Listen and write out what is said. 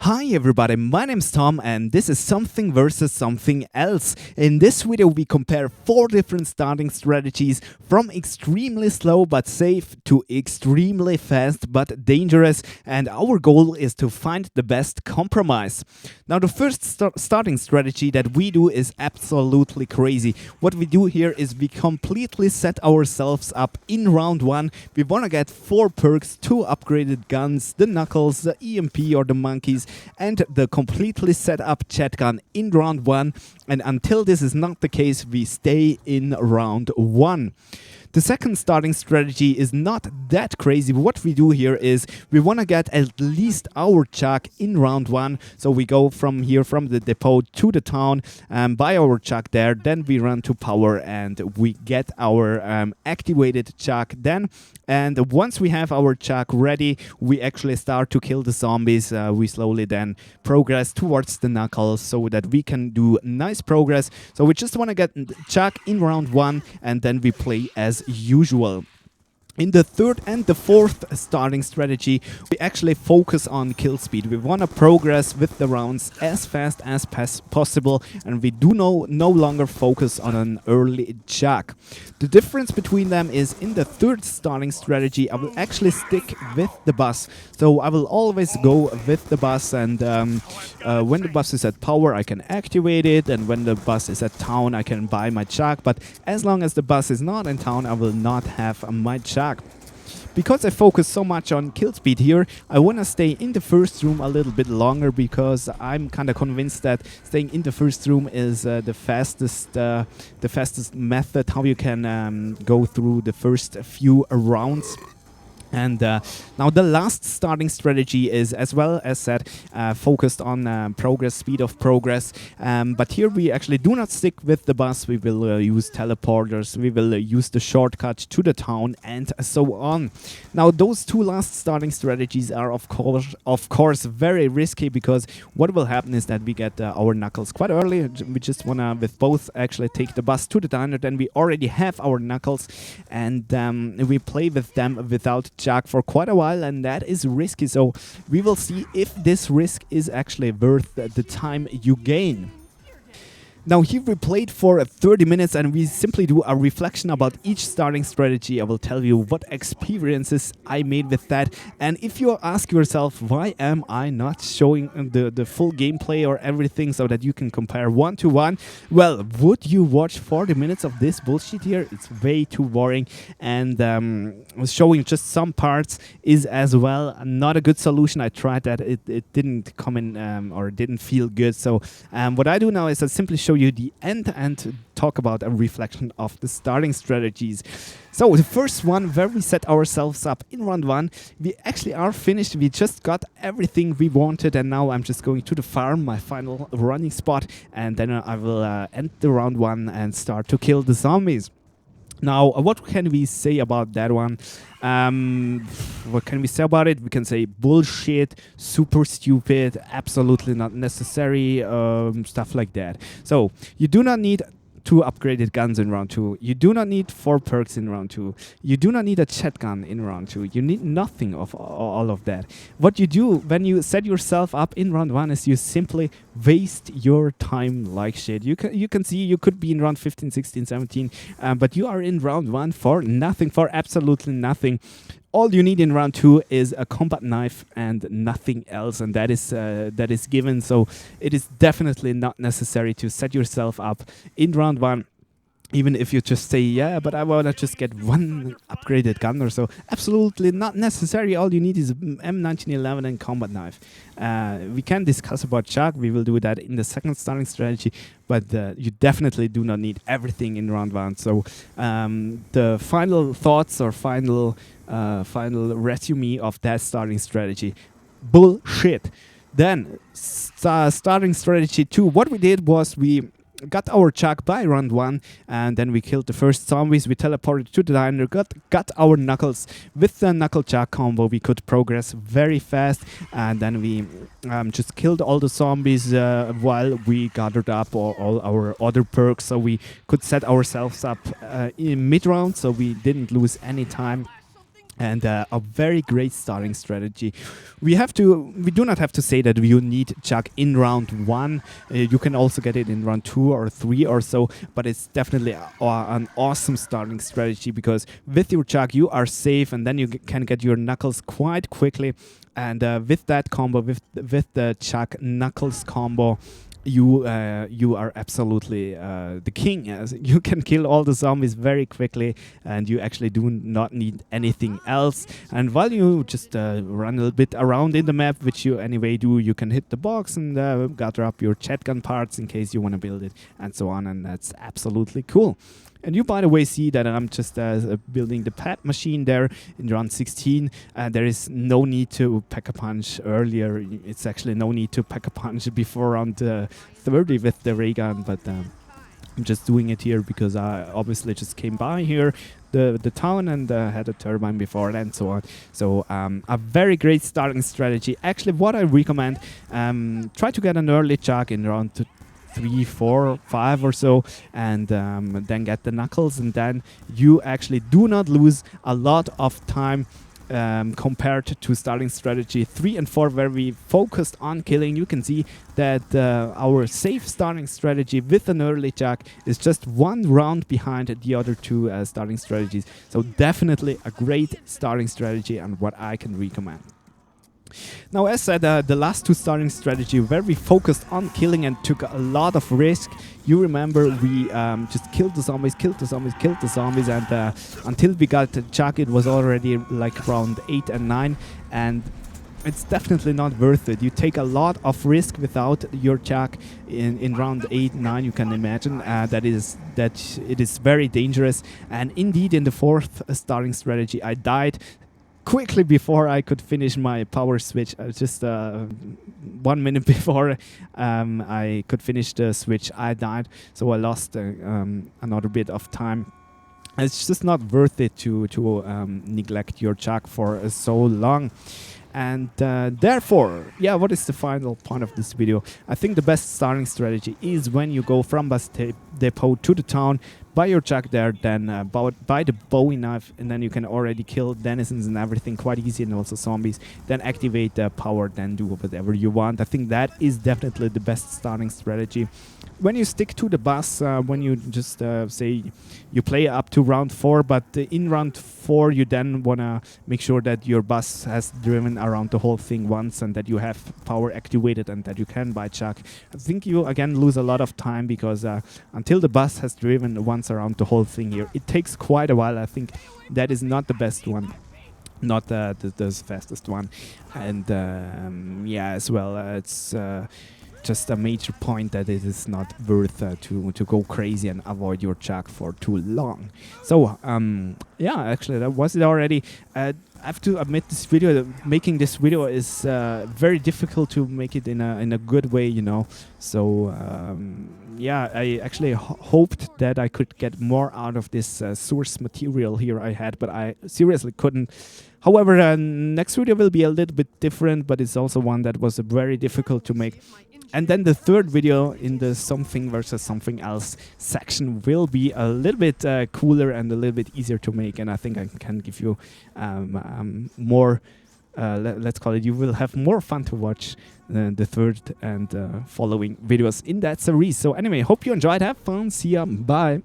Hi everybody, my name's Tom and this is Something versus Something Else. In this video we compare 4 different starting strategies from extremely slow but safe to extremely fast but dangerous, and our goal is to find the best compromise. Now the first starting strategy that we do is absolutely crazy. What we do here is we completely set ourselves up in round 1. We want to get 4 perks, 2 upgraded guns, the Knuckles, the EMP or the Monkeys, and the completely set up shotgun in round 1, and until this is not the case we stay in round 1. The second starting strategy is not that crazy. What we do here is we want to get at least our chuck in round 1. So we go from here, from the depot to the town, buy our chuck there, then we run to power and we get our activated chuck then. And once we have our chuck ready, we actually start to kill the zombies. We slowly then progress towards the Knuckles so that we can do nice progress. So we just want to get chuck in round 1 and then we play as usual. In the third and the fourth starting strategy, we actually focus on kill speed. We want to progress with the rounds as fast as possible, and we do no longer focus on an early chuck. The difference between them is in the third starting strategy, I will actually stick with the bus. So I will always go with the bus, and when the bus is at power, I can activate it, and when the bus is at town, I can buy my chuck. But as long as the bus is not in town, I will not have my chuck. Because I focus so much on kill speed here, I want to stay in the first room a little bit longer, because I'm kind of convinced that staying in the first room is the fastest method how you can go through the first few rounds. And now the last starting strategy is, as well as said, focused on progress, speed of progress. But here we actually do not stick with the bus. We will use teleporters, we will use the shortcut to the town, and so on. Now those 2 last starting strategies are of course very risky, because what will happen is that we get our Knuckles quite early. We just want to, with both, actually take the bus to the diner. Then we already have our Knuckles, and we play with them without chuck for quite a while, and that is risky. So we will see if this risk is actually worth the time you gain. Now here we played for 30 minutes and we simply do a reflection about each starting strategy. I will tell you what experiences I made with that. And if you ask yourself, why am I not showing the full gameplay or everything so that you can compare 1 to 1? Well, would you watch 40 minutes of this bullshit here? It's way too boring, and showing just some parts is as well not a good solution. I tried that, it didn't come in or didn't feel good. So what I do now is I simply show you the end and talk about a reflection of the starting strategies. So the first one, where we set ourselves up in round 1, we actually are finished. We just got everything we wanted, and now I'm just going to the farm, my final running spot, and then I will end the round 1 and start to kill the zombies. Now, what can we say about that one? What can we say about it? We can say bullshit, super stupid, absolutely not necessary, stuff like that. So, you do not need 2 upgraded guns in round 2. You do not need 4 perks in round 2. You do not need a shotgun in round 2. You need nothing of all of that. What you do when you set yourself up in round 1 is you simply waste your time like shit. You can see you could be in round 15, 16, 17, but you are in round 1 for nothing, for absolutely nothing. All you need in round 2 is a combat knife and nothing else, and that is given. So it is definitely not necessary to set yourself up in round 1. Even if you just say, yeah, but I want to just get 1 upgraded gun or so. Absolutely not necessary. All you need is M1911 and combat knife. We can discuss about chuck. We will do that in the second starting strategy. But you definitely do not need everything in round 1. So the final thoughts or final resume of that starting strategy: bullshit. Then starting strategy 2. What we did was we got our chuck by round 1, and then we killed the first zombies. We teleported to the diner, got our Knuckles. With the knuckle chuck combo we could progress very fast, and then we just killed all the zombies while we gathered up all our other perks, so we could set ourselves up in mid-round, so we didn't lose any time. and a very great starting strategy. We do not have to say that you need chuck in round 1. You can also get it in round 2 or 3 or so, but it's definitely an awesome starting strategy, because with your chuck you are safe, and then you can get your knuckles quite quickly. And with that combo, with the chuck knuckles combo, you are absolutely the king. As you can kill all the zombies very quickly, and you actually do not need anything else. And while you just run a little bit around in the map, which you anyway do, you can hit the box and gather up your shotgun parts in case you want to build it, and so on. And that's absolutely cool. And you, by the way, see that I'm just building the pad machine there in round 16. There is no need to pack a punch earlier. It's actually no need to pack a punch before round 30 with the ray gun, but I'm just doing it here because I obviously just came by here, the town, and had a turbine before and so on. So a very great starting strategy. Actually, what I recommend, try to get an early chuck in round 3, 4, 5 or so, and then get the knuckles, and then you actually do not lose a lot of time compared to starting strategy 3 and 4, where we focused on killing. You can see that our safe starting strategy with an early chuck is just 1 round behind the other 2 starting strategies. So definitely a great starting strategy, and what I can recommend. Now, as said, the last 2 starting strategy where we focused on killing and took a lot of risk. You remember we just killed the zombies, and until we got the chuck, it was already like round 8 and 9, and it's definitely not worth it. You take a lot of risk without your chuck in round 8, 9. You can imagine that it is very dangerous. And indeed, in the 4th starting strategy, I died quickly before I could finish my power switch. Just 1 minute before I could finish the switch, I died. So I lost another bit of time. It's just not worth it to neglect your chuck for so long. And therefore, yeah, what is the final point of this video? I think the best starting strategy is when you go from bus depot to the town, buy your chuck there, then buy the Bowie knife, and then you can already kill denizens and everything quite easy, and also zombies. Then activate the power, then do whatever you want. I think that is definitely the best starting strategy. When you stick to the bus, when you just say you play up to round 4, but in round 4 you then want to make sure that your bus has driven around the whole thing once, and that you have power activated, and that you can buy chuck. I think you again lose a lot of time, because until the bus has driven once around the whole thing here, it takes quite a while. I think that is not the best one, not the fastest one. And yeah, as well, it's just a major point that it is not worth to go crazy and avoid your chuck for too long. So yeah, actually that was it already. I have to admit, making this video is very difficult to make it in a good way, you know. So yeah, I actually hoped that I could get more out of this source material here I had, but I seriously couldn't. However, next video will be a little bit different, but it's also one that was very difficult to make. And then the 3rd video in the something versus something else section will be a little bit cooler and a little bit easier to make. And I think I can give you more, let's call it, you will have more fun to watch the 3rd and following videos in that series. So anyway, hope you enjoyed. Have fun. See ya. Bye.